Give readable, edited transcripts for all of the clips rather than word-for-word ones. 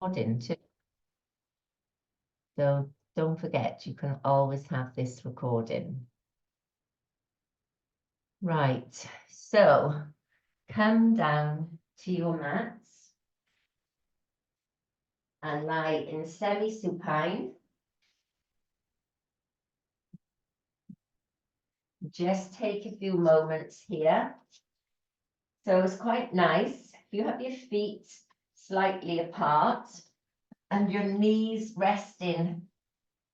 recording too. So don't forget, you can always have this recording. Right, so come down to your mats and lie in semi-supine. Just take a few moments here. So it's quite nice. If you have your feet slightly apart and your knees resting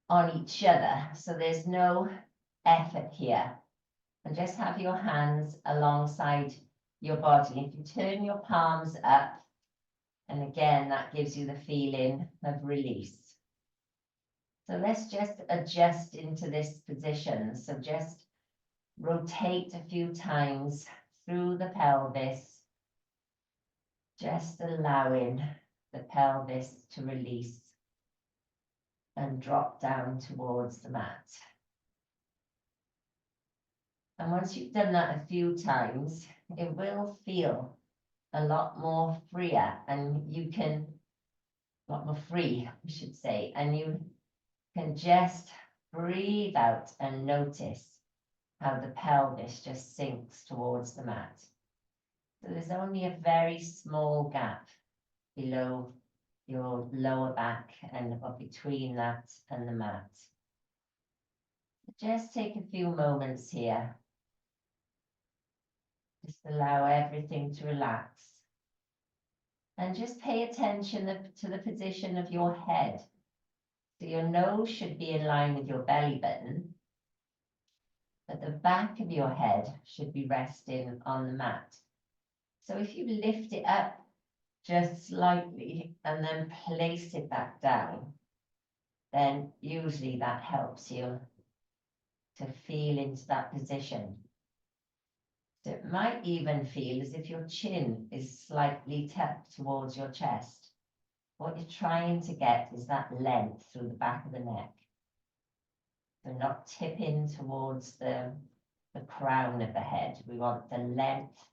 on each other, so there's no effort here. And just have your hands alongside your body. If you turn your palms up, and again, that gives you the feeling of release. So let's just adjust into this position. So just rotate a few times through the pelvis, just allowing the pelvis to release and drop down towards the mat. And once you've done that a few times, it will feel a lot more freer, and you can, a lot more free, I should say, and you can just breathe out and notice how the pelvis just sinks towards the mat. So there's only a very small gap below your lower back and between that and the mat. Just take a few moments here. Just allow everything to relax. And just pay attention to the position of your head. So your nose should be in line with your belly button, but the back of your head should be resting on the mat. So if you lift it up just slightly and then place it back down, then usually that helps you to feel into that position. So it might even feel as if your chin is slightly tucked towards your chest. What you're trying to get is that length through the back of the neck. So not tipping towards the crown of the head. We want the length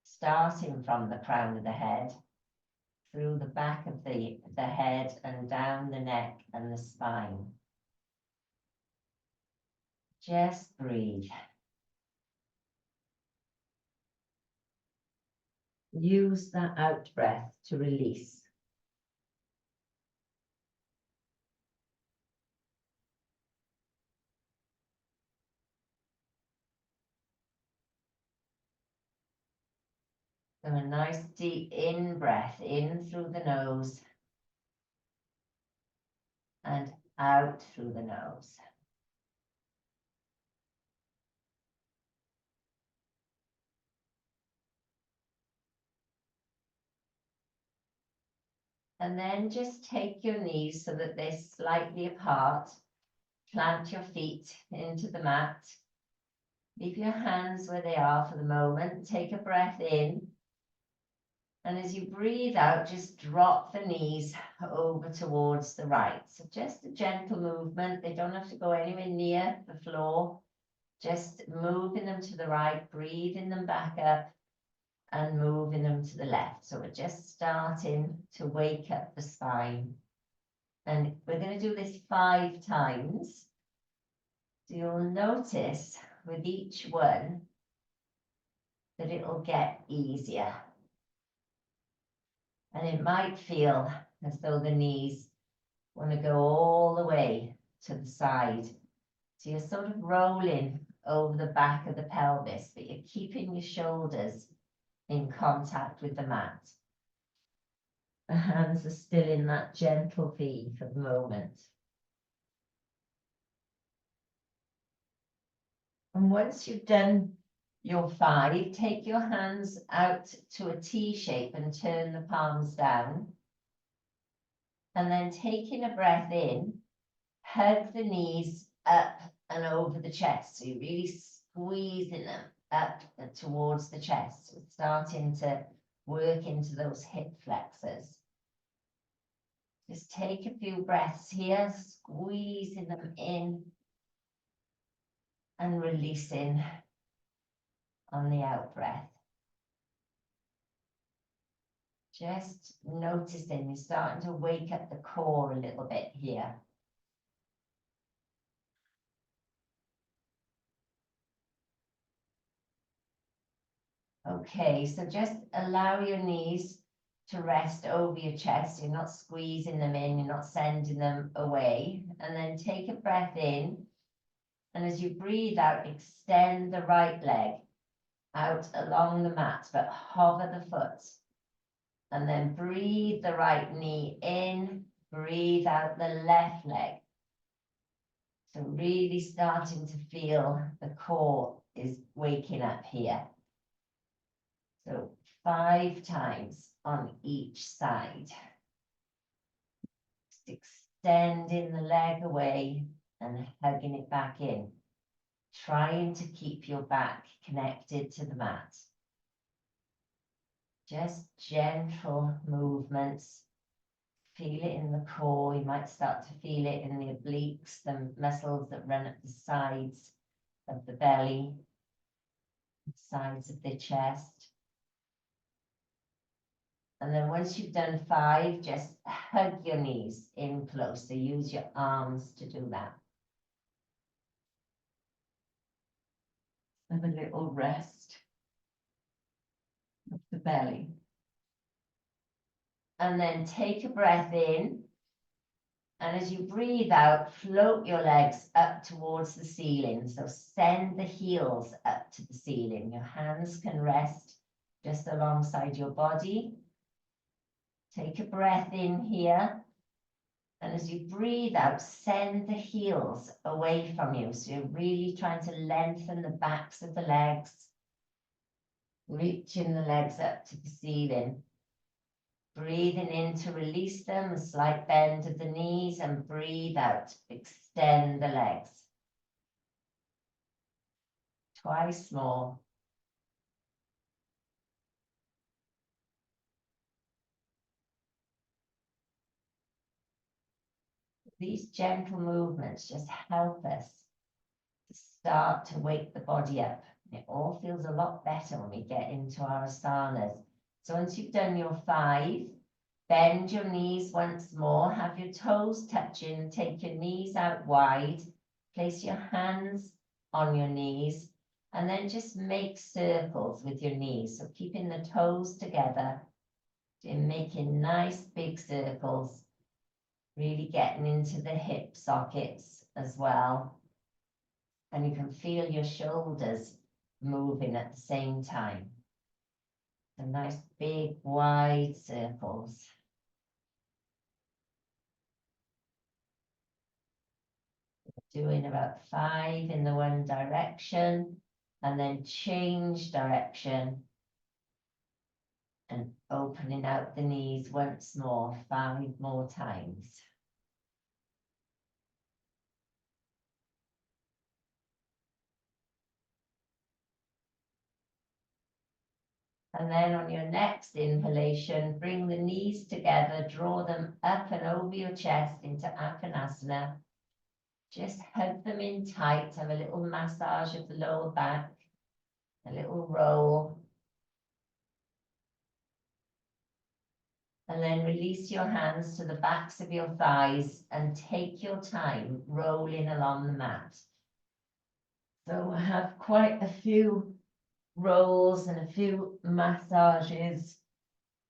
starting from the crown of the head, through the back of the head and down the neck and the spine. Just breathe. Use that out breath to release. So a nice deep in breath, in through the nose and out through the nose. And then just take your knees so that they're slightly apart. Plant your feet into the mat. Leave your hands where they are for the moment. Take a breath in. And as you breathe out, just drop the knees over towards the right. So just a gentle movement. They don't have to go anywhere near the floor. Just moving them to the right, breathing them back up and moving them to the left. So we're just starting to wake up the spine. And we're going to do this 5 times. So you'll notice with each one that it'll get easier. And it might feel as though the knees want to go all the way to the side. So you're sort of rolling over the back of the pelvis, but you're keeping your shoulders in contact with the mat. The hands are still in that gentle V for the moment. And once you've done your 5, take your hands out to a T shape and turn the palms down. And then taking a breath in, hug the knees up and over the chest. So you're really squeezing them up towards the chest, starting to work into those hip flexors. Just take a few breaths here, squeezing them in and releasing on the out breath. Just noticing you're starting to wake up the core a little bit here. Okay, so just allow your knees to rest over your chest. You're not squeezing them in, you're not sending them away. And then take a breath in. And as you breathe out, extend the right leg out along the mat, but hover the foot. And then breathe the right knee in, breathe out the left leg. So really starting to feel the core is waking up here. So 5 times on each side. Just extending the leg away and hugging it back in. Trying to keep your back connected to the mat. Just gentle movements. Feel it in the core. You might start to feel it in the obliques, the muscles that run up the sides of the belly, sides of the chest. And then once you've done 5, just hug your knees in close. So use your arms to do that. Have a little rest of the belly. And then take a breath in. And as you breathe out, float your legs up towards the ceiling. So send the heels up to the ceiling. Your hands can rest just alongside your body. Take a breath in here. And as you breathe out, send the heels away from you. So you're really trying to lengthen the backs of the legs, reaching the legs up to the ceiling. Breathing in to release them, a slight bend of the knees, and breathe out, extend the legs. Twice more. These gentle movements just help us to start to wake the body up. It all feels a lot better when we get into our asanas. So once you've done your 5, bend your knees once more, have your toes touching, take your knees out wide, place your hands on your knees, and then just make circles with your knees. So keeping the toes together and making nice big circles, really getting into the hip sockets as well. And you can feel your shoulders moving at the same time. So nice big wide circles. Doing about 5 in the one direction and then change direction and opening out the knees once more, 5 more times. And then on your next inhalation, bring the knees together, draw them up and over your chest into Apanasana. Just hug them in tight, have a little massage of the lower back, a little roll. And then release your hands to the backs of your thighs and take your time rolling along the mat. So I have quite a few rolls and a few massages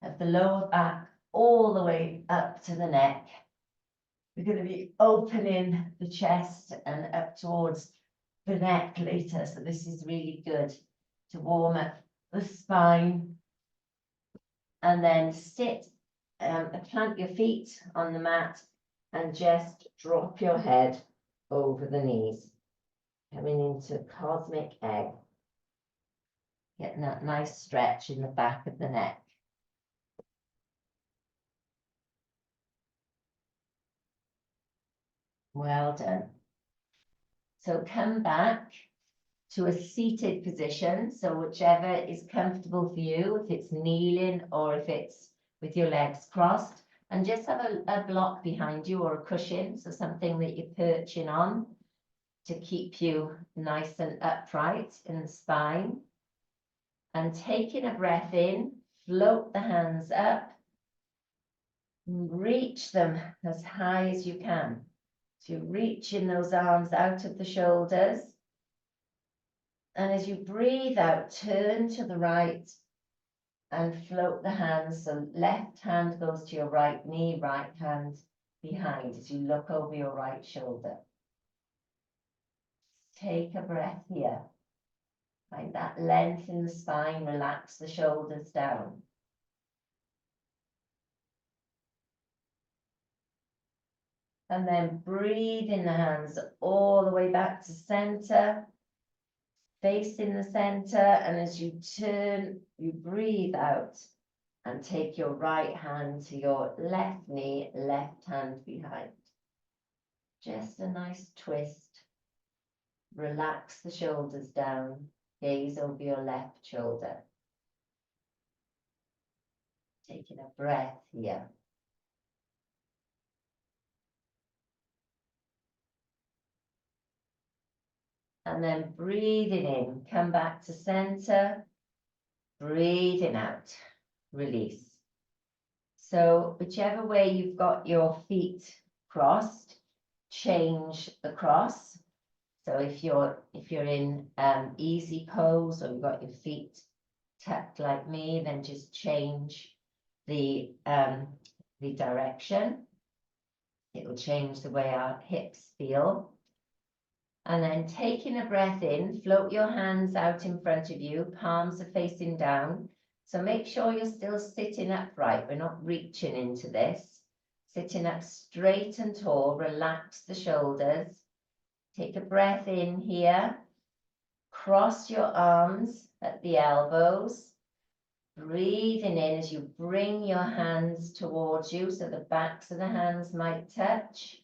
of the lower back all the way up to the neck. We're going to be opening the chest and up towards the neck later. So this is really good to warm up the spine. And then sit, plant your feet on the mat and just drop your head over the knees. Coming into cosmic egg. Getting that nice stretch in the back of the neck. Well done. So come back to a seated position. So whichever is comfortable for you, if it's kneeling or if it's with your legs crossed, and just have a block behind you or a cushion. So something that you're perching on to keep you nice and upright in the spine. And taking a breath in, float the hands up Reach them as high as you can. So you're reaching those arms out of the shoulders. And as you breathe out, turn to the right and float the hands. So left hand goes to your right knee, right hand behind as you look over your right shoulder. Take a breath here. Find that length in the spine, relax the shoulders down. And then breathe in the hands all the way back to center, facing the center. And as you turn, you breathe out and take your right hand to your left knee, left hand behind. Just a nice twist. Relax the shoulders down, gaze over your left shoulder. Taking a breath here. And then breathing in, come back to center, breathing out, release. So whichever way you've got your feet crossed, change the cross. So if you're in easy pose or you've got your feet tucked like me, then just change the direction. It will change the way our hips feel. And then taking a breath in, float your hands out in front of you, palms are facing down. So make sure you're still sitting upright. We're not reaching into this. Sitting up straight and tall, relax the shoulders. Take a breath in here. Cross your arms at the elbows. Breathing in as you bring your hands towards you, so the backs of the hands might touch.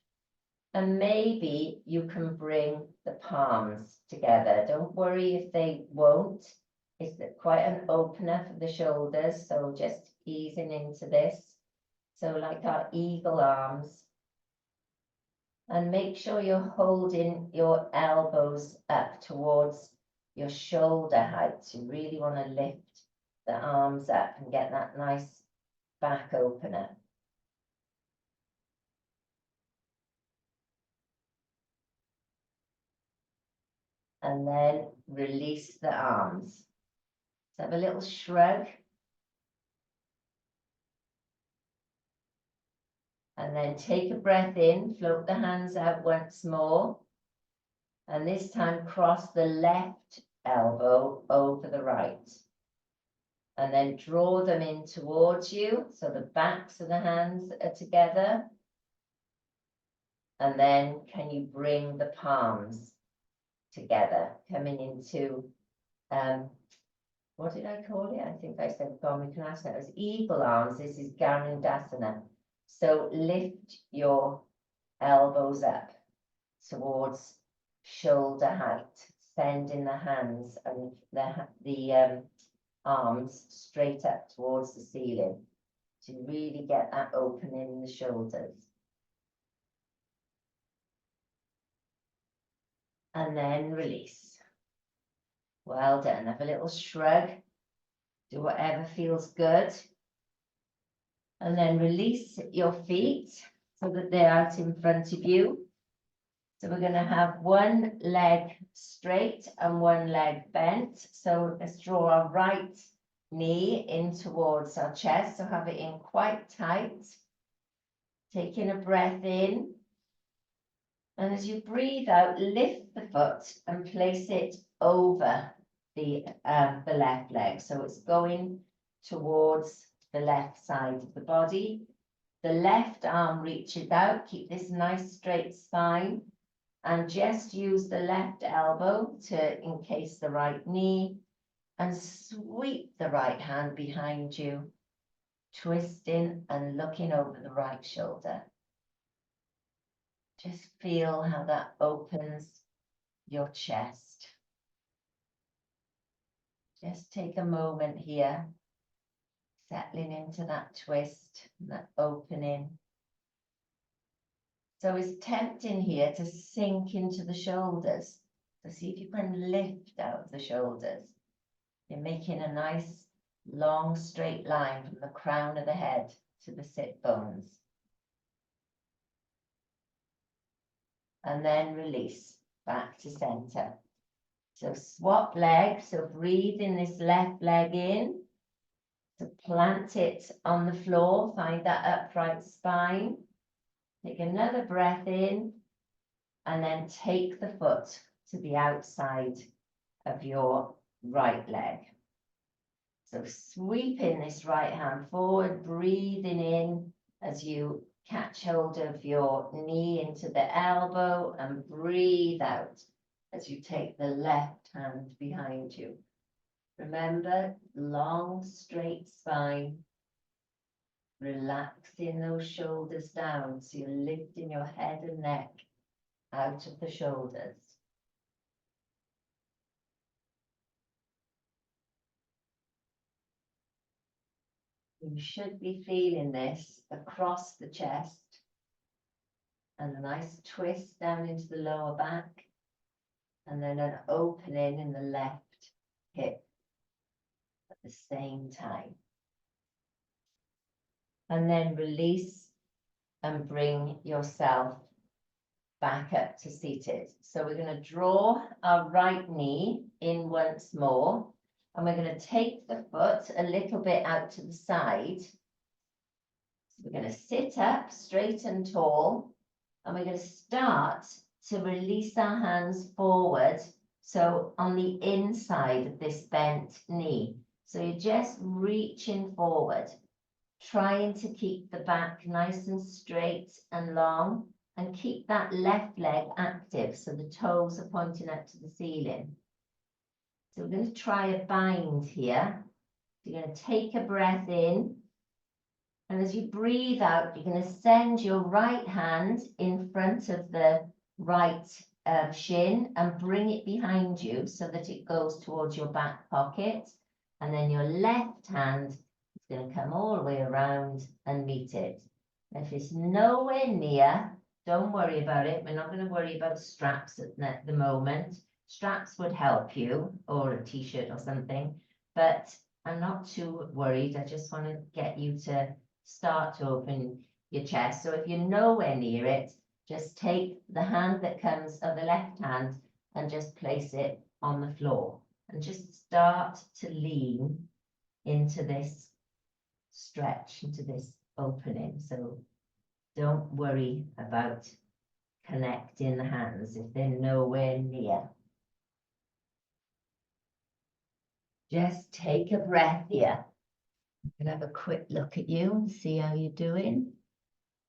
And maybe you can bring the palms together. Don't worry if they won't. It's quite an opener for the shoulders, so just easing into this. So like our eagle arms. And make sure you're holding your elbows up towards your shoulder height. You really want to lift the arms up and get that nice back opener. And then release the arms. So have a little shrug. And then take a breath in, float the hands out once more. And this time cross the left elbow over the right. And then draw them in towards you, so the backs of the hands are together. And then can you bring the palms together, coming into, what did I call it? I think I said Gomukhasana. It was eagle arms. This is Garudasana. So lift your elbows up towards shoulder height, sending the hands and the arms straight up towards the ceiling to really get that opening in the shoulders. And then release. Well done. Have a little shrug. Do whatever feels good. And then release your feet so that they're out in front of you. So we're going to have one leg straight and one leg bent. So let's draw our right knee in towards our chest. So have it in quite tight. Taking a breath in. And as you breathe out, lift the foot and place it over the left leg. So it's going towards the left side of the body. The left arm reaches out. Keep this nice straight spine. And just use the left elbow to encase the right knee. And sweep the right hand behind you, twisting and looking over the right shoulder. Just feel how that opens your chest. Just take a moment here, settling into that twist, and that opening. So it's tempting here to sink into the shoulders. So see if you can lift out of the shoulders. You're making a nice long straight line from the crown of the head to the sit bones. And then release back to center. So swap legs, so breathe in this left leg in. So plant it on the floor, find that upright spine. Take another breath in, and then take the foot to the outside of your right leg. So sweeping this right hand forward, breathing in as you catch hold of your knee into the elbow, and breathe out as you take the left hand behind you. Remember, long, straight spine. Relaxing those shoulders down, so you're lifting your head and neck out of the shoulders. You should be feeling this across the chest, and a nice twist down into the lower back, and then an opening in the left hip at the same time. And then release and bring yourself back up to seated. So we're going to draw our right knee in once more, and we're going to take the foot a little bit out to the side. So we're going to sit up straight and tall, and we're going to start to release our hands forward. So on the inside of this bent knee. So you're just reaching forward, trying to keep the back nice and straight and long, and keep that left leg active so the toes are pointing up to the ceiling. So we're going to try a bind here. You're going to take a breath in, and as you breathe out, you're going to send your right hand in front of the right shin and bring it behind you so that it goes towards your back pocket. And then your left hand is going to come all the way around and meet it. And if it's nowhere near, don't worry about it. We're not going to worry about straps at the moment. Straps would help you, or a t-shirt or something, but I'm not too worried. I just want to get you to start to open your chest. So if you're nowhere near it, just take the hand that comes of the left hand and just place it on the floor, and just start to lean into this stretch, into this opening. So don't worry about connecting the hands if they're nowhere near. Just take a breath here. I'm going to have a quick look at you and see how you're doing.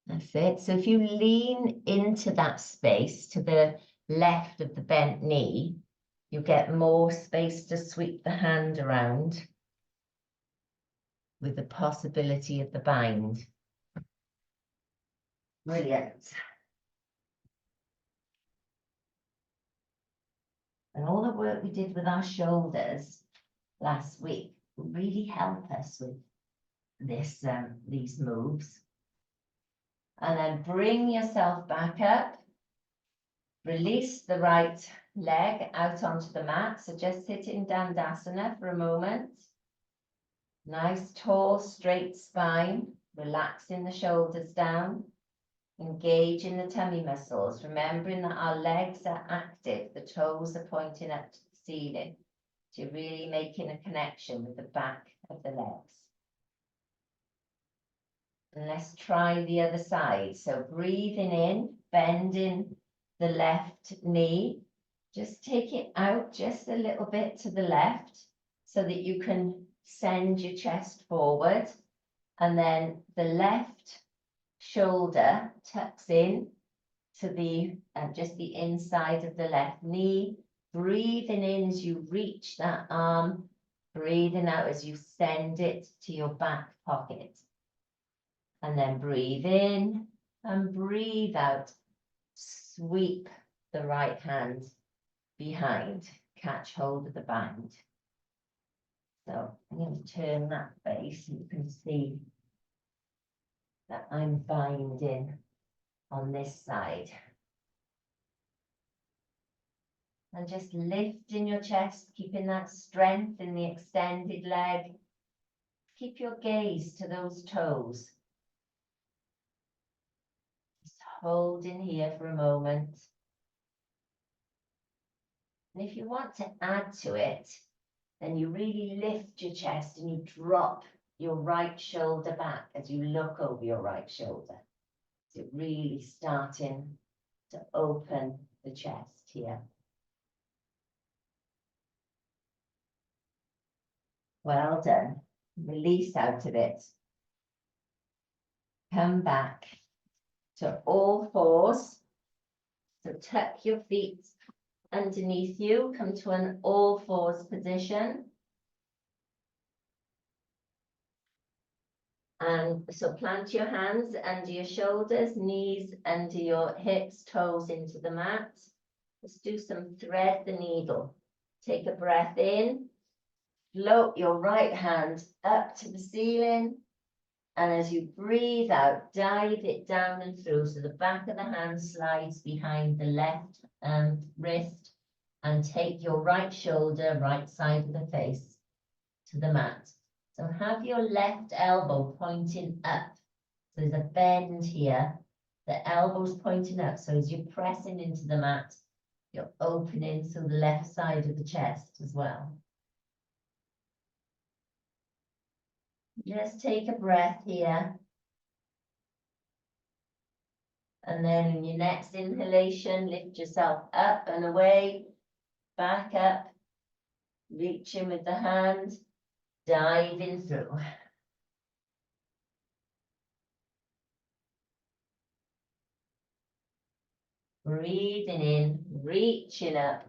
That's it. So if you lean into that space to the left of the bent knee, you get more space to sweep the hand around with the possibility of the bind. Brilliant. And all the work we did with our shoulders last week will really help us with this, these moves. And then bring yourself back up. Release the right leg out onto the mat. So just sit in Dandasana for a moment. Nice, tall, straight spine. Relaxing the shoulders down. Engage in the tummy muscles. Remembering that our legs are active. The toes are pointing up to the ceiling. So you're really making a connection with the back of the legs. And let's try the other side. So breathing in, bending the left knee. Just take it out just a little bit to the left so that you can send your chest forward. And then the left shoulder tucks in to the just the inside of the left knee. Breathing in as you reach that arm. Breathing out as you send it to your back pocket. And then breathe in and breathe out. Sweep the right hand behind. Catch hold of the bind. So I'm going to turn that face so you can see that I'm binding on this side. And just lifting your chest, keeping that strength in the extended leg. Keep your gaze to those toes. holding here for a moment. And if you want to add to it, then you really lift your chest and you drop your right shoulder back as you look over your right shoulder. So really starting to open the chest here. Well done. Release out of it. Come back to all fours. So tuck your feet underneath you. Come to an all fours position. And so plant your hands under your shoulders, knees under your hips, toes into the mat. Let's do some thread the needle. Take a breath in. Float your right hand up to the ceiling. And as you breathe out, dive it down and through. So the back of the hand slides behind the left wrist. And take your right shoulder, right side of the face to the mat. So have your left elbow pointing up. So there's a bend here. The elbow's pointing up. So as you're pressing into the mat, you're opening to the left side of the chest as well. Just take a breath here. And then in your next inhalation, lift yourself up and away, back up, reaching with the hand, diving through. Breathing in, reaching up,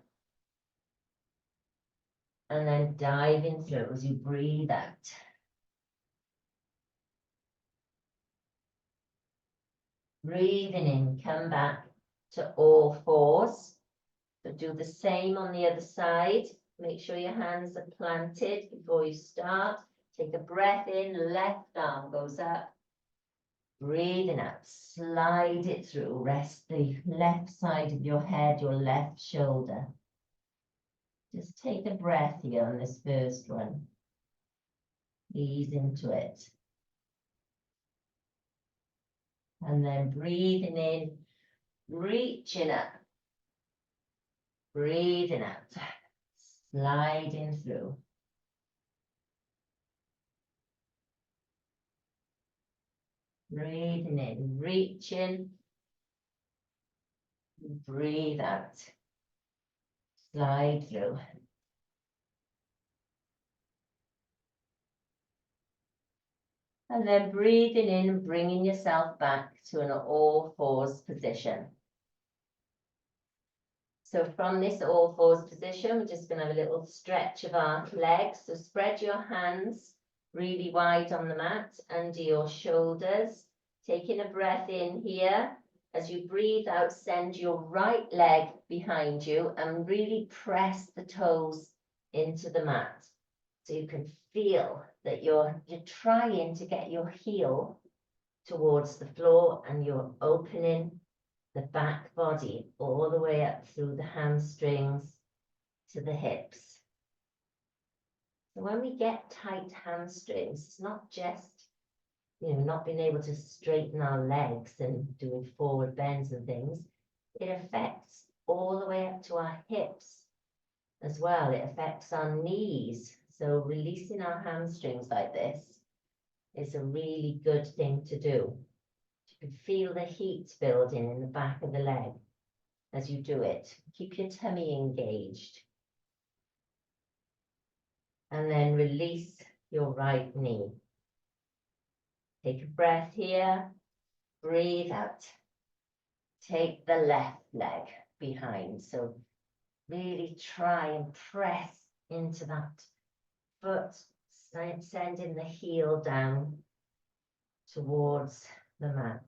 and then diving through as you breathe out. Breathing in, come back to all fours. So do the same on the other side. Make sure your hands are planted before you start. Take a breath in, left arm goes up. Breathing out, slide it through. Rest the left side of your head, your left shoulder. Just take a breath here on this first one. Ease into it. And then breathing in, reaching up. Breathing out, sliding through. Breathing in, reaching. Breathe out. Slide through. And then breathing in, bringing yourself back to an all fours position. So from this all fours position, we're just going to have a little stretch of our legs. So spread your hands really wide on the mat under your shoulders. Taking a breath in here. As you breathe out, send your right leg behind you and really press the toes into the mat. So you can feel that you're trying to get your heel towards the floor and you're opening the back body all the way up through the hamstrings to the hips. So when we get tight hamstrings, it's not just not being able to straighten our legs and doing forward bends and things. It affects all the way up to our hips as well. It affects our knees. So releasing our hamstrings like this is a really good thing to do. You can feel the heat building in the back of the leg as you do it. Keep your tummy engaged. And then release your right knee. Take a breath here, breathe out. Take the left leg behind. So really try and press into that foot, sending the heel down towards the mat.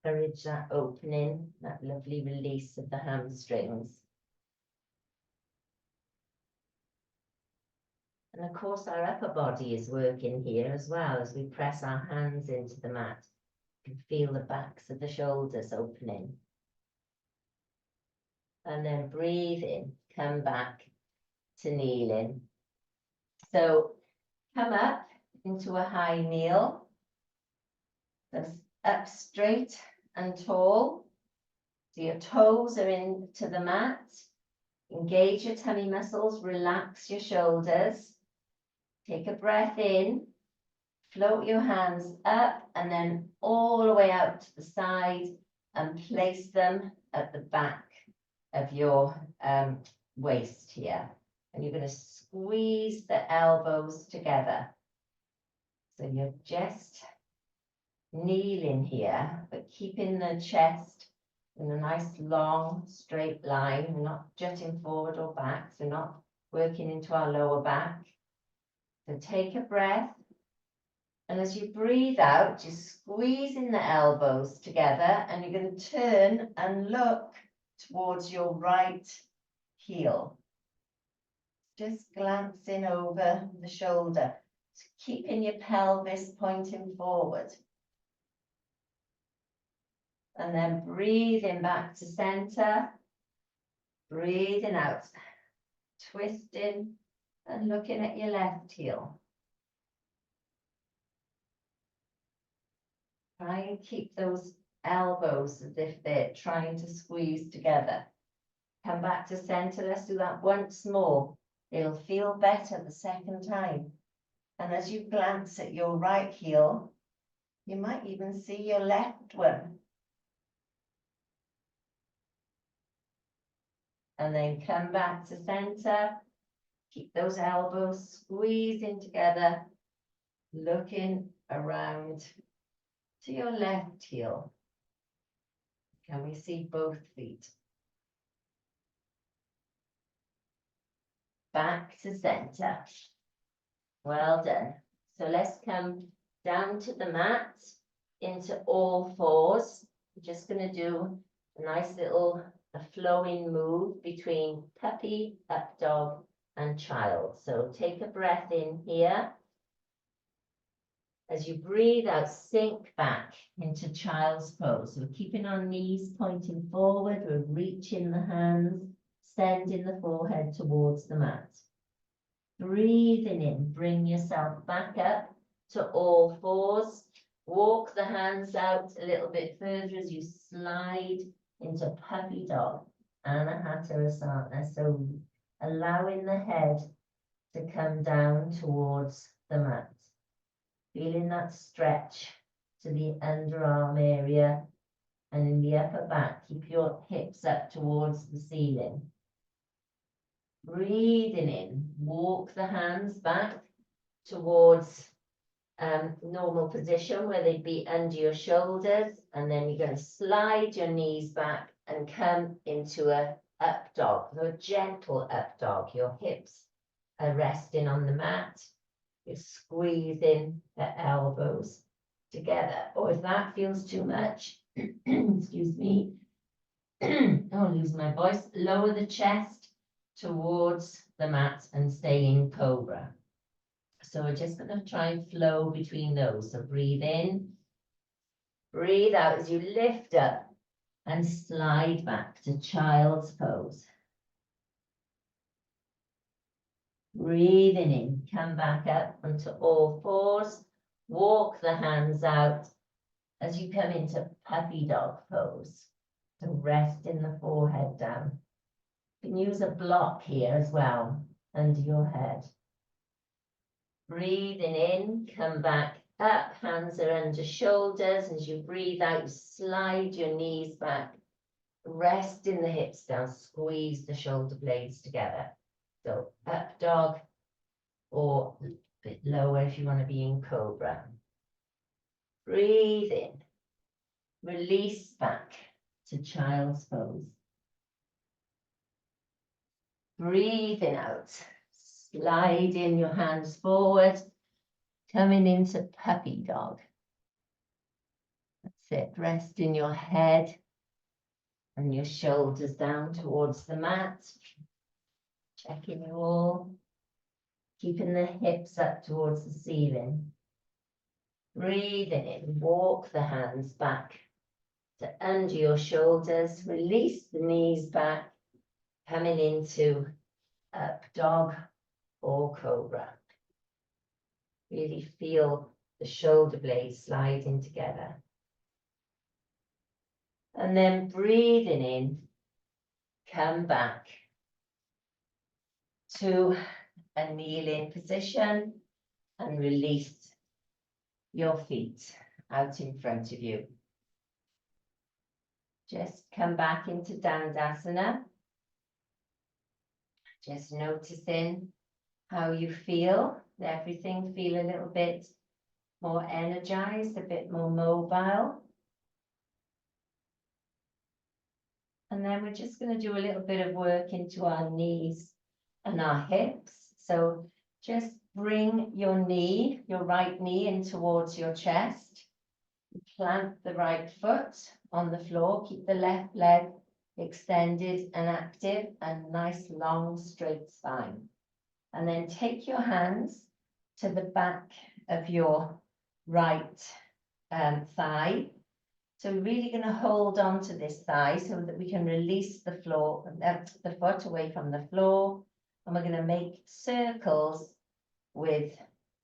Encourage that opening, that lovely release of the hamstrings. And of course, our upper body is working here as well as we press our hands into the mat. You can feel the backs of the shoulders opening. And then breathe in, come back to kneeling. So come up into a high kneel. So up straight and tall. So your toes are into the mat. Engage your tummy muscles, relax your shoulders. Take a breath in, float your hands up and then all the way out to the side and place them at the back of your waist here. And you're going to squeeze the elbows together. So you're just kneeling here, but keeping the chest in a nice long straight line. We're not jutting forward or back, so we're not working into our lower back. So take a breath, and as you breathe out, you're squeezing the elbows together, and you're going to turn and look towards your right heel. Just glancing over the shoulder, keeping your pelvis pointing forward. And then breathing back to center, breathing out, twisting and looking at your left heel. Try and keep those elbows as if they're trying to squeeze together. Come back to center. Let's do that once more. It'll feel better the second time. And as you glance at your right heel, you might even see your left one. And then come back to center. Keep those elbows squeezing together, looking around to your left heel. Can we see both feet? Back to center. Well done. So let's come down to the mat into all fours. We're just going to do a nice little flowing move between puppy, up dog, and child. So take a breath in here. As you breathe out, sink back into child's pose. So we're keeping our knees pointing forward. We're reaching the hands, sending the forehead towards the mat. Breathing in, bring yourself back up to all fours. Walk the hands out a little bit further as you slide into puppy dog, Matsyasana. So allowing the head to come down towards the mat. Feeling that stretch to the underarm area and in the upper back. Keep your hips up towards the ceiling. Breathing in, walk the hands back towards normal position where they'd be under your shoulders, and then you're going to slide your knees back and come into a up dog, so a gentle up dog. Your hips are resting on the mat. You're squeezing the elbows together, or if that feels too much, excuse me, I'll lose my voice, lower the chest towards the mat and stay in cobra. So we're just going to try and flow between those. So breathe in, breathe out as you lift up and slide back to child's pose. Breathing in, come back up onto all fours, walk the hands out as you come into puppy dog pose. So resting the forehead down. You can use a block here as well under your head. Breathing in, come back up, hands are under shoulders. As you breathe out, you slide your knees back, resting the hips down, squeeze the shoulder blades together. So up dog, or a bit lower if you want to be in cobra. Breathe in, release back to child's pose. Breathing out, sliding your hands forward, coming into puppy dog. That's it, resting your head and your shoulders down towards the mat. Checking you all. Keeping the hips up towards the ceiling. Breathing in, walk the hands back to under your shoulders. Release the knees back, coming into up dog or cobra. Really feel the shoulder blades sliding together. And then breathing in, come back to a kneeling position and release your feet out in front of you. Just come back into Dandasana. Just noticing how you feel. Everything feel a little bit more energized, a bit more mobile. And then we're just going to do a little bit of work into our knees and our hips. So just bring your knee, your right knee in towards your chest. Plant the right foot on the floor. Keep the left leg extended and active and nice long straight spine. And then take your hands to the back of your right thigh. So we're really going to hold on to this thigh so that we can release the floor, the foot away from the floor. And we're going to make circles with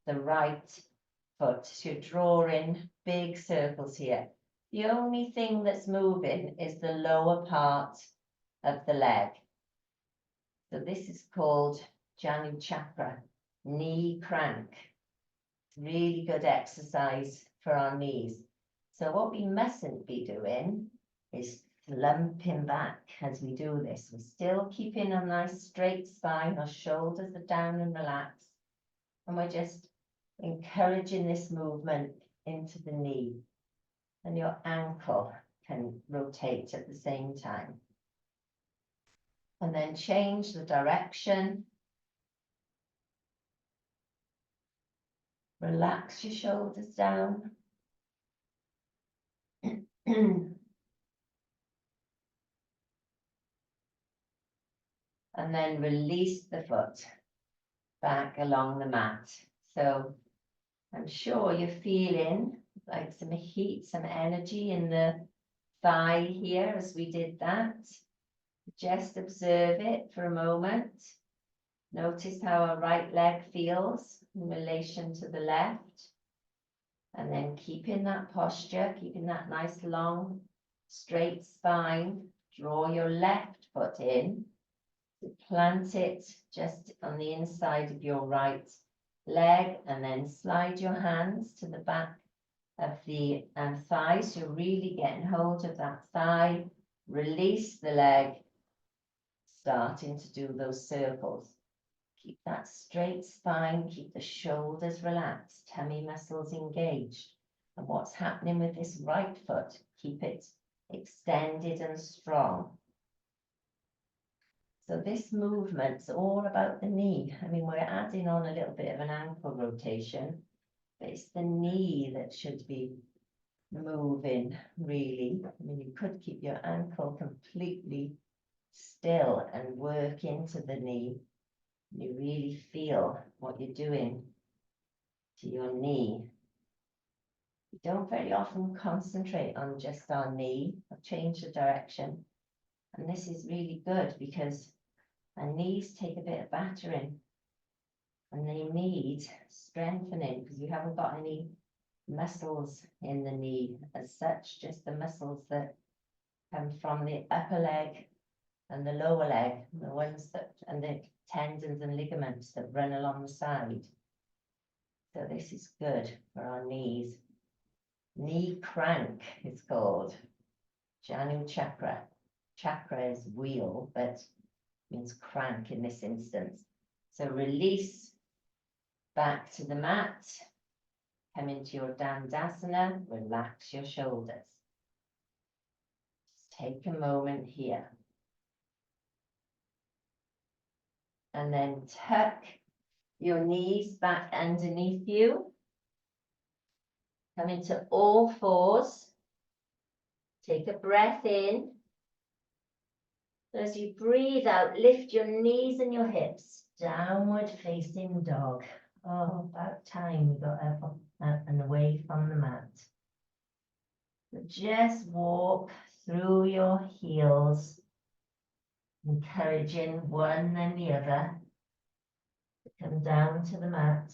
the right foot. So you're drawing big circles here. The only thing that's moving is the lower part of the leg. So this is called Janu Chakra, knee crank. Really good exercise for our knees. So what we mustn't be doing is slumping back as we do this. We're still keeping a nice straight spine. Our shoulders are down and relaxed. And we're just encouraging this movement into the knee. And your ankle can rotate at the same time. And then change the direction. Relax your shoulders down. And then release the foot back along the mat. So I'm sure you're feeling like some heat, some energy in the thigh here as we did that. Just observe it for a moment. Notice how our right leg feels in relation to the left. And then keeping that posture, keeping that nice long straight spine. Draw your left foot in. Plant it just on the inside of your right leg, and then slide your hands to the back of the thigh. So you're really getting hold of that thigh. Release the leg, starting to do those circles. Keep that straight spine, keep the shoulders relaxed, tummy muscles engaged. And what's happening with this right foot? Keep it extended and strong. So this movement's all about the knee. I mean, we're adding on a little bit of an ankle rotation, but it's the knee that should be moving, really. I mean, you could keep your ankle completely still and work into the knee. You really feel what you're doing to your knee. We don't very often concentrate on just our knee. I've changed the direction. And this is really good because our knees take a bit of battering and they need strengthening because we haven't got any muscles in the knee as such, just the muscles that come from the upper leg and the lower leg, the ones that, and the tendons and ligaments that run along the side. So this is good for our knees. Knee crank is called. Janu Chakra. Chakra is wheel, but means crank in this instance. So release back to the mat. Come into your Dandasana. Relax your shoulders. Just take a moment here. And then tuck your knees back underneath you. Come into all fours. Take a breath in. As you breathe out, lift your knees and your hips. Downward facing dog. Oh, about time we got up and away from the mat. So just walk through your heels, encouraging one and the other to come down to the mat.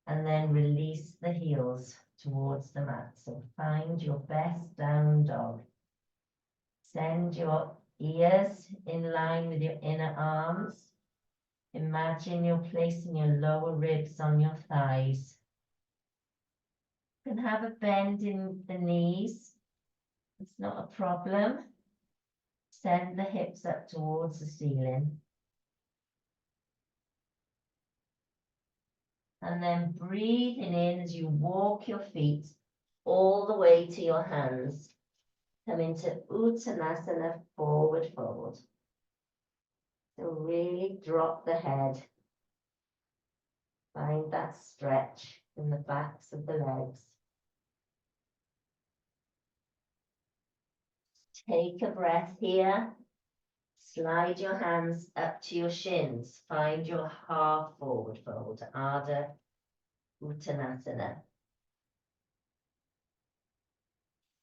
And then release the heels towards the mat. So find your best down dog. Send your ears in line with your inner arms. Imagine you're placing your lower ribs on your thighs. You can have a bend in the knees. It's not a problem. Send the hips up towards the ceiling. And then breathing in as you walk your feet all the way to your hands. Come into Uttanasana, forward fold. So really drop the head. Find that stretch in the backs of the legs. Take a breath here. Slide your hands up to your shins. Find your half forward fold, Ardha Uttanasana.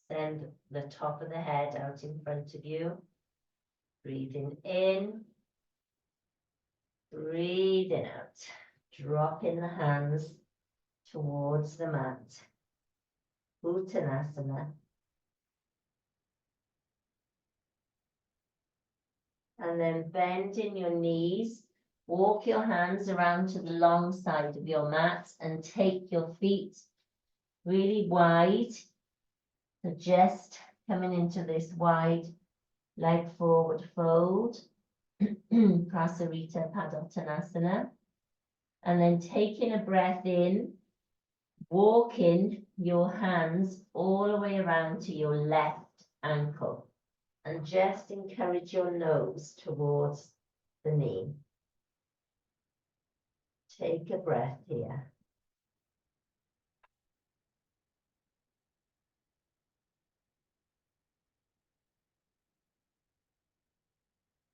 Send the top of the head out in front of you. Breathing in. Breathing out. Dropping the hands towards the mat. Uttanasana. And then bending your knees, walk your hands around to the long side of your mat and take your feet really wide. So just coming into this wide leg forward fold, Prasarita Padottanasana. And then taking a breath in, walking your hands all the way around to your left ankle. And just encourage your nose towards the knee. Take a breath here.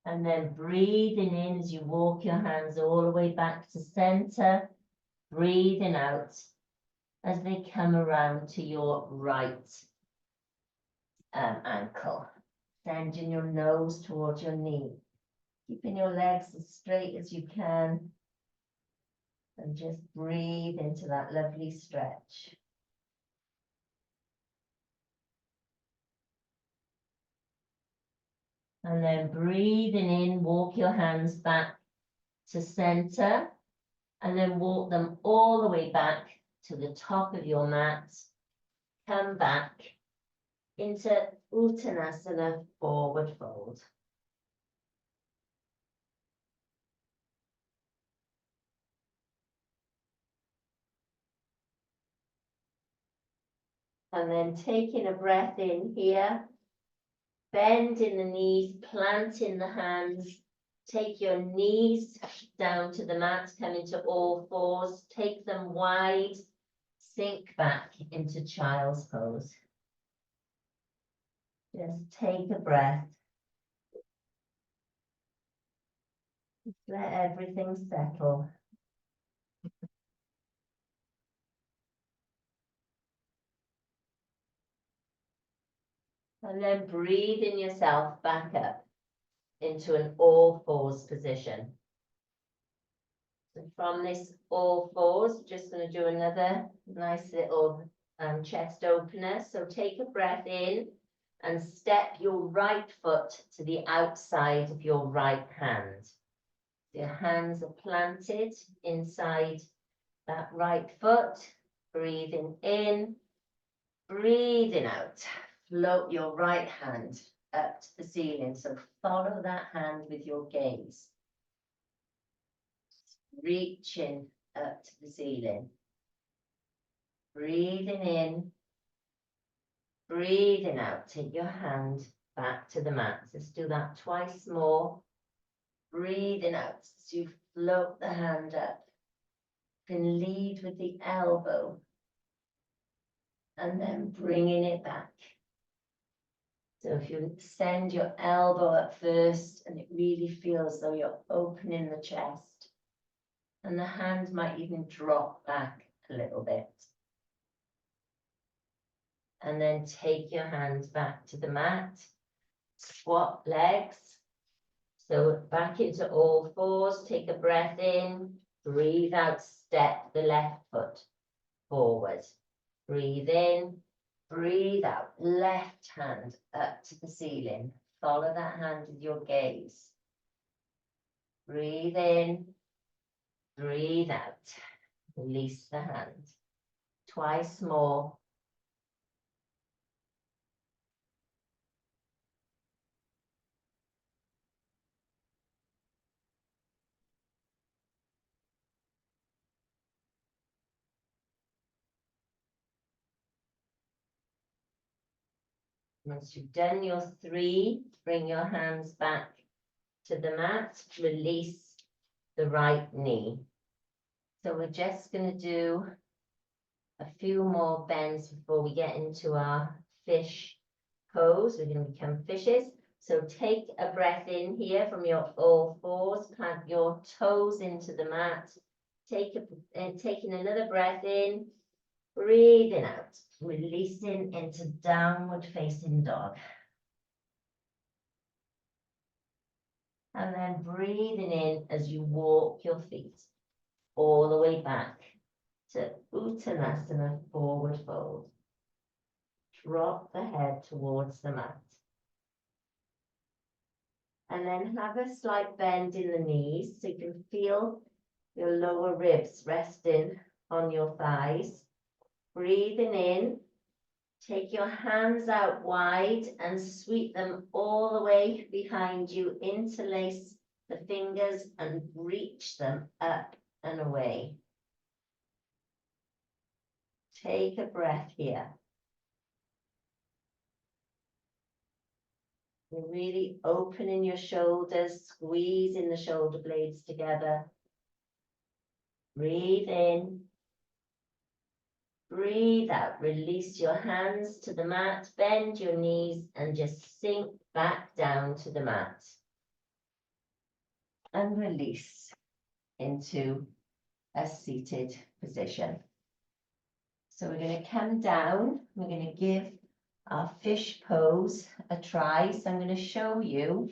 And then breathing in as you walk your hands all the way back to center. Breathing out as they come around to your right ankle. Sending your nose towards your knee. Keeping your legs as straight as you can. And just breathe into that lovely stretch. And then breathing in, walk your hands back to center. And then walk them all the way back to the top of your mat. Come back into Uttanasana, forward fold. And then taking a breath in here, bending the knees, planting the hands, take your knees down to the mat, come into all fours, take them wide, sink back into child's pose. Just take a breath. Just let everything settle. And then breathing yourself back up into an all fours position. So from this all fours, just going to do another nice little chest opener. So take a breath in and step your right foot to the outside of your right hand. Your hands are planted inside that right foot. Breathing in, breathing out. Float your right hand up to the ceiling. So follow that hand with your gaze. Reaching up to the ceiling. Breathing in, breathing out. Take your hand back to the mat. Let's do that twice more. Breathing out as you float the hand up. You can lead with the elbow and then bringing it back. So if you send your elbow up first and it really feels as though you're opening the chest, and the hand might even drop back a little bit. And then take your hands back to the mat, swap legs. So back into all fours, take a breath in, Breathe out, step the left foot forward. Breathe in, breathe out, left hand up to the ceiling. Follow that hand with your gaze. Breathe in, breathe out. Release the hand. Twice more. Once you've done your 3, bring your hands back to the mat. Release the right knee. So we're just going to do a few more bends before we get into our fish pose. We're going to become fishes. So take a breath in here from your all fours, plant your toes into the mat. Taking another breath in, breathing out, releasing into downward facing dog. And then breathing in as you walk your feet all the way back to Uttanasana, forward fold. Drop the head towards the mat. And then have a slight bend in the knees so you can feel your lower ribs resting on your thighs. Breathing in, take your hands out wide and sweep them all the way behind you. Interlace the fingers and reach them up and away. Take a breath here. You're really opening your shoulders, squeezing the shoulder blades together. Breathe in. Breathe out. Release your hands to the mat, bend your knees, and just sink back down to the mat. And release into a seated position. So we're going to come down. We're going to give our fish pose a try. So I'm going to show you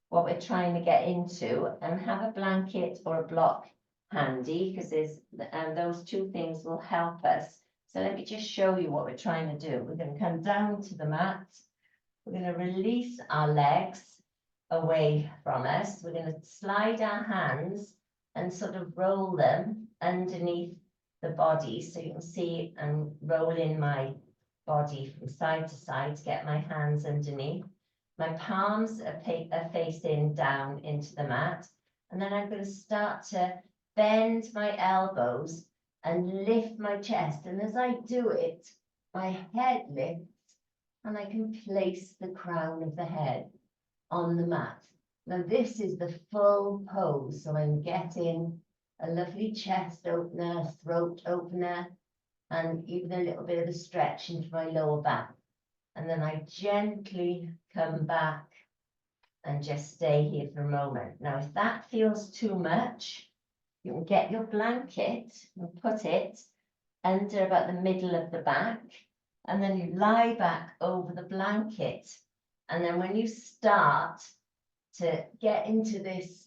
what we're trying to get into, and have a blanket or a block handy, because those two things will help us. So let me just show you what we're trying to do. We're going to come down to the mat. We're going to release our legs away from us. We're going to slide our hands and sort of roll them underneath the body. So you can see I'm rolling my body from side to side to get my hands underneath. My palms are facing down into the mat. And then I'm going to start to bend my elbows and lift my chest. And as I do it, my head lifts and I can place the crown of the head on the mat. Now this is the full pose. So I'm getting a lovely chest opener, throat opener, and even a little bit of a stretch into my lower back. And then I gently come back and just stay here for a moment. Now, if that feels too much, you can get your blanket and put it under about the middle of the back. And then you lie back over the blanket. And then when you start to get into this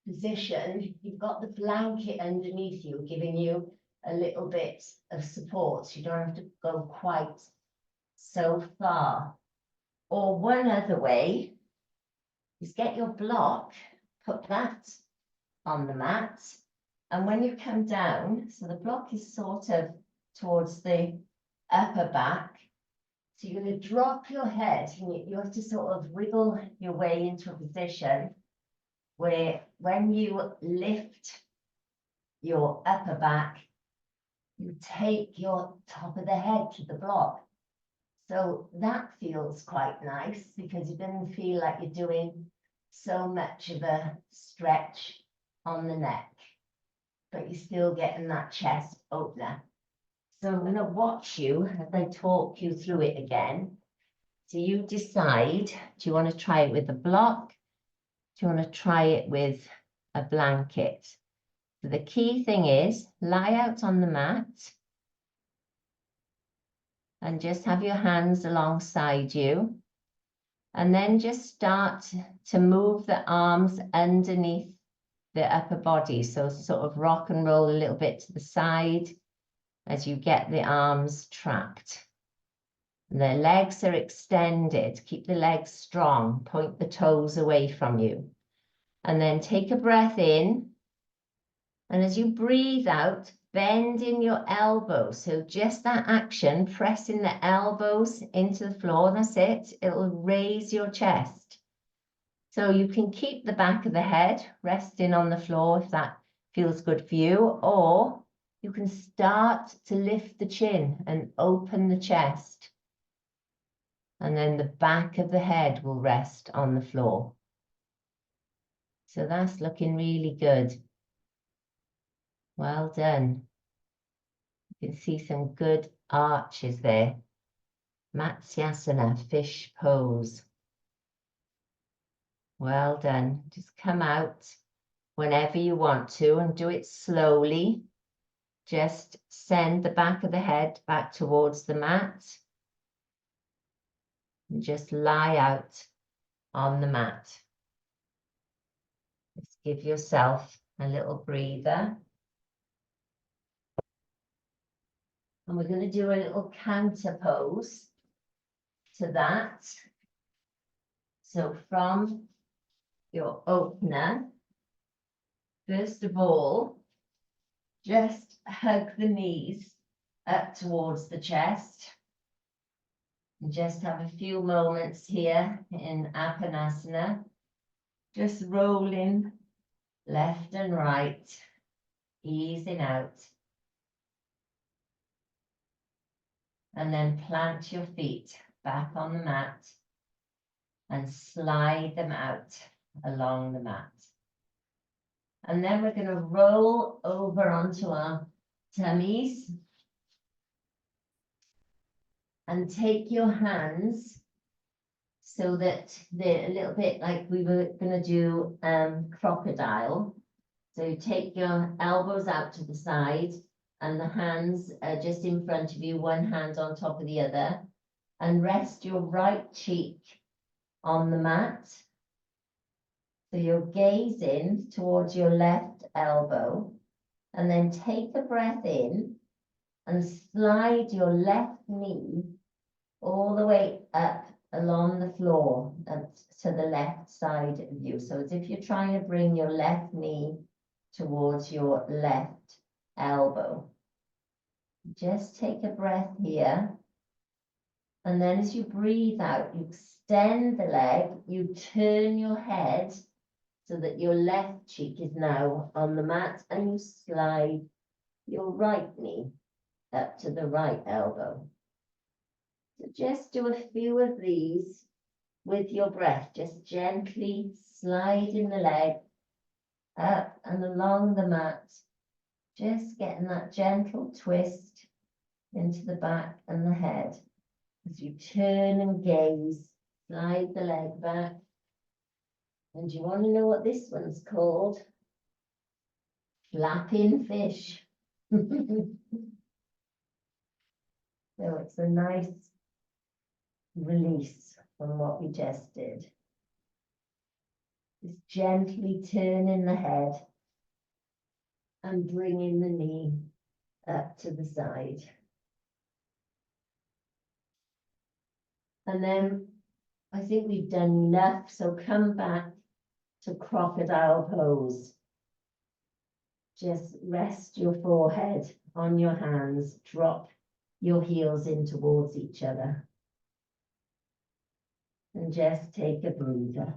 position, you've got the blanket underneath you, giving you a little bit of support. So you don't have to go quite so far. Or one other way is get your block, put that on the mat, and when you come down, so the block is sort of towards the upper back, so you're going to drop your head, and you have to sort of wiggle your way into a position where when you lift your upper back, you take your top of the head to the block. So that feels quite nice because you don't feel like you're doing so much of a stretch on the neck, but you're still getting that chest opener. So I'm going to watch you as I talk you through it again. So you decide, do you want to try it with a block? Do you want to try it with a blanket? So the key thing is lie out on the mat and just have your hands alongside you. And then just start to move the arms underneath the upper body. So sort of rock and roll a little bit to the side as you get the arms trapped. The legs are extended. Keep the legs strong. Point the toes away from you. And then take a breath in. And as you breathe out, bend in your elbows. So just that action, pressing the elbows into the floor. That's it. It'll raise your chest. So you can keep the back of the head resting on the floor if that feels good for you, or you can start to lift the chin and open the chest. And then the back of the head will rest on the floor. So that's looking really good. Well done. You can see some good arches there. Matsyasana, fish pose. Well done. Just come out whenever you want to and do it slowly. Just send the back of the head back towards the mat. And just lie out on the mat. Just give yourself a little breather. And we're going to do a little counter pose to that. So from your opener, first of all, just hug the knees up towards the chest. And just have a few moments here in Apanasana. Just rolling left and right, easing out. And then plant your feet back on the mat and slide them out along the mat. And then we're going to roll over onto our tummies and take your hands so that they're a little bit like we were going to do crocodile. So you take your elbows out to the side and the hands are just in front of you, one hand on top of the other, and rest your right cheek on the mat. So you're gazing towards your left elbow, and then take a breath in and slide your left knee all the way up along the floor to the left side of you. So as if you're trying to bring your left knee towards your left elbow. Just take a breath here. And then as you breathe out, you extend the leg, you turn your head so that your left cheek is now on the mat, and you slide your right knee up to the right elbow. So just do a few of these with your breath, just gently sliding the leg up and along the mat, just getting that gentle twist into the back and the head. As you turn and gaze, slide the leg back. And do you want to know what this one's called? Flapping fish. So it's a nice release from what we just did. Just gently turning the head and bringing the knee up to the side. And then I think we've done enough, so come back to crocodile pose. Just rest your forehead on your hands, drop your heels in towards each other. And just take a breather.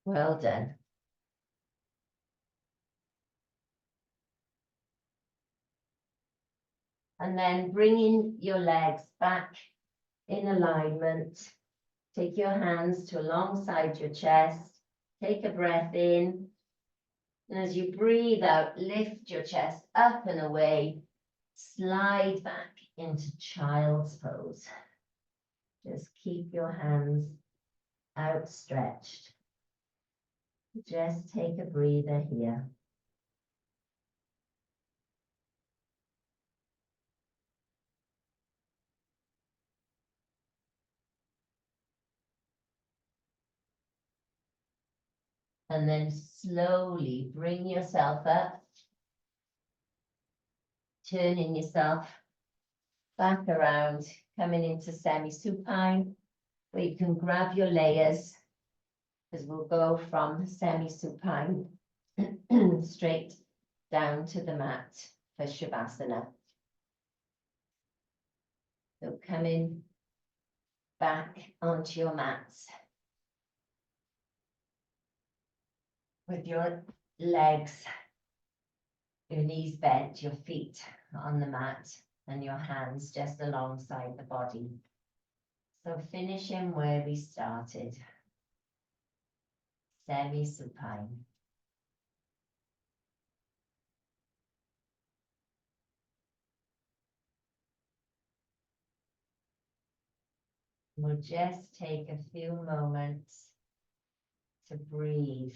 Well done. And then bringing your legs back in alignment. Take your hands to alongside your chest. Take a breath in. And as you breathe out, lift your chest up and away. Slide back into child's pose. Just keep your hands outstretched. Just take a breather here. And then slowly bring yourself up, turning yourself back around, coming into semi-supine, where you can grab your layers, because we'll go from semi-supine straight down to the mat for Shavasana. So coming back onto your mats with your legs, your knees bent, your feet on the mat, and your hands just alongside the body. So finishing where we started, semi-supine. We'll just take a few moments to breathe.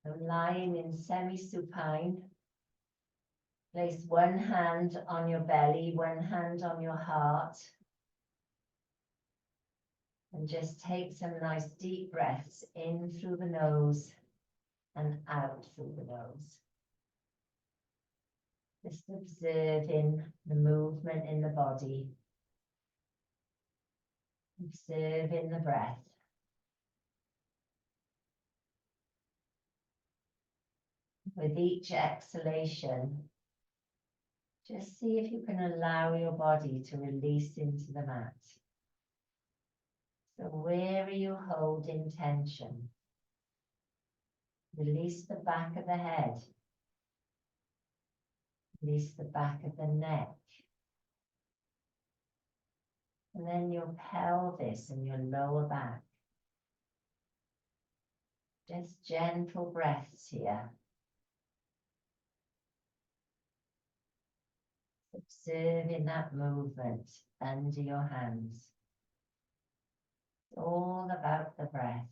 So lying in semi-supine, place one hand on your belly, one hand on your heart, and just take some nice deep breaths in through the nose and out through the nose. Just observing the movement in the body, observing the breath. With each exhalation, just see if you can allow your body to release into the mat. So where are you holding tension? Release the back of the head. Release the back of the neck. And then your pelvis and your lower back. Just gentle breaths here. Observing that movement under your hands. It's all about the breath.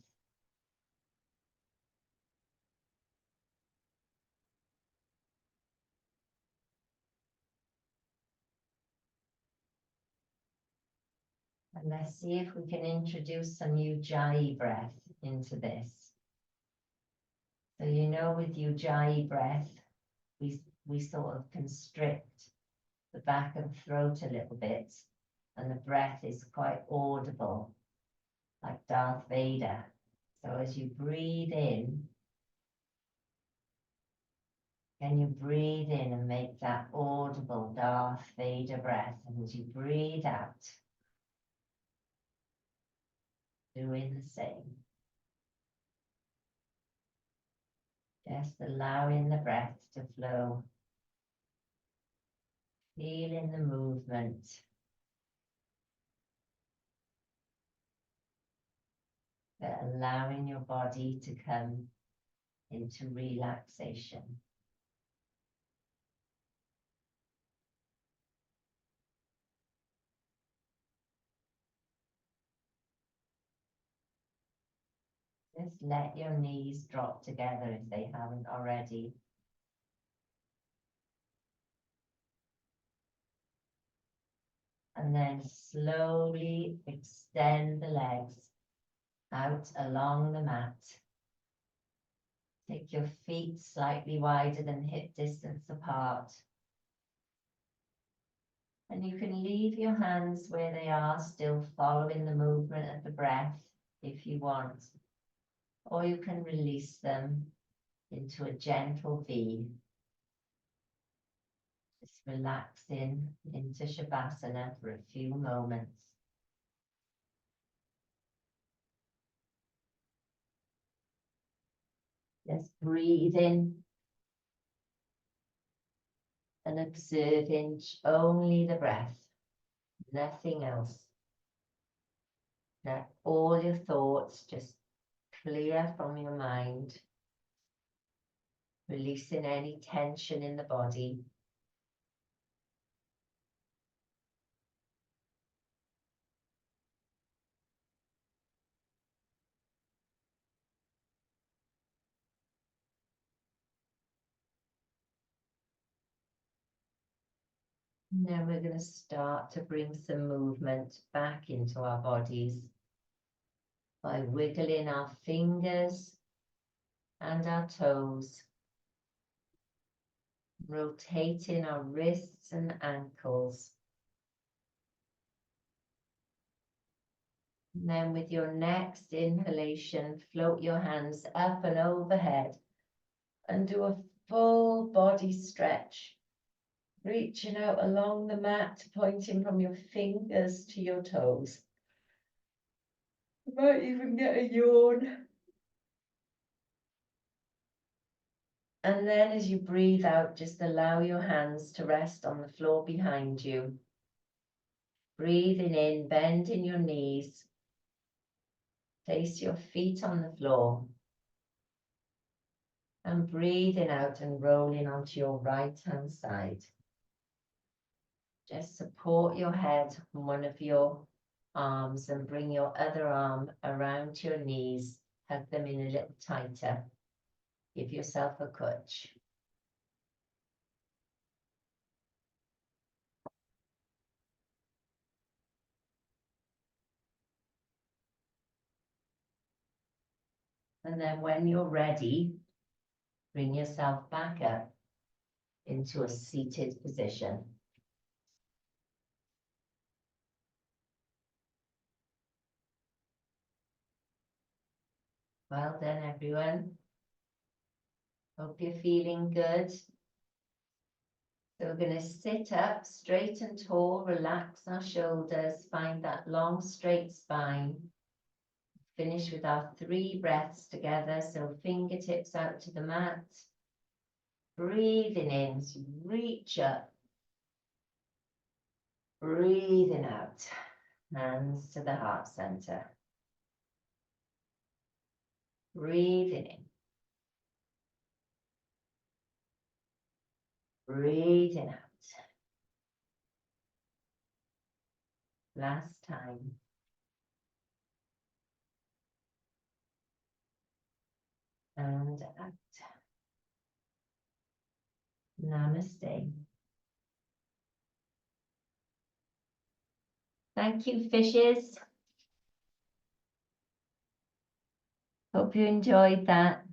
And let's see if we can introduce some Ujjayi breath into this. So you know, with Ujjayi breath, we sort of constrict the back and throat a little bit, and the breath is quite audible, like Darth Vader. So as you breathe in, can you breathe in and make that audible Darth Vader breath? And as you breathe out, doing the same. Just allowing the breath to flow. Feeling the movement. But allowing your body to come into relaxation. Just let your knees drop together if they haven't already. And then slowly extend the legs out along the mat. Take your feet slightly wider than hip distance apart. And you can leave your hands where they are, still following the movement of the breath if you want. Or you can release them into a gentle V. Just relaxing into Shavasana for a few moments. Just breathing and observing only the breath, nothing else. Let all your thoughts just clear from your mind, releasing any tension in the body. And then we're going to start to bring some movement back into our bodies by wiggling our fingers and our toes, rotating our wrists and ankles. And then with your next inhalation, float your hands up and overhead and do a full body stretch, reaching out along the mat, pointing from your fingers to your toes. You might even get a yawn. And then as you breathe out, just allow your hands to rest on the floor behind you. Breathing in, bending your knees. Place your feet on the floor. And breathing out and rolling onto your right-hand side. Just support your head on one of your arms and bring your other arm around your knees. Hug them in a little tighter. Give yourself a cush. And then when you're ready, bring yourself back up into a seated position. Well done, everyone. Hope you're feeling good. So we're going to sit up straight and tall, relax our shoulders, find that long straight spine. Finish with our 3 breaths together, so fingertips out to the mat. Breathing in, so reach up. Breathing out, hands to the heart center. Breathing in. Breathing out. Last time. And out. Namaste. Thank you, fishes. Hope you enjoyed that.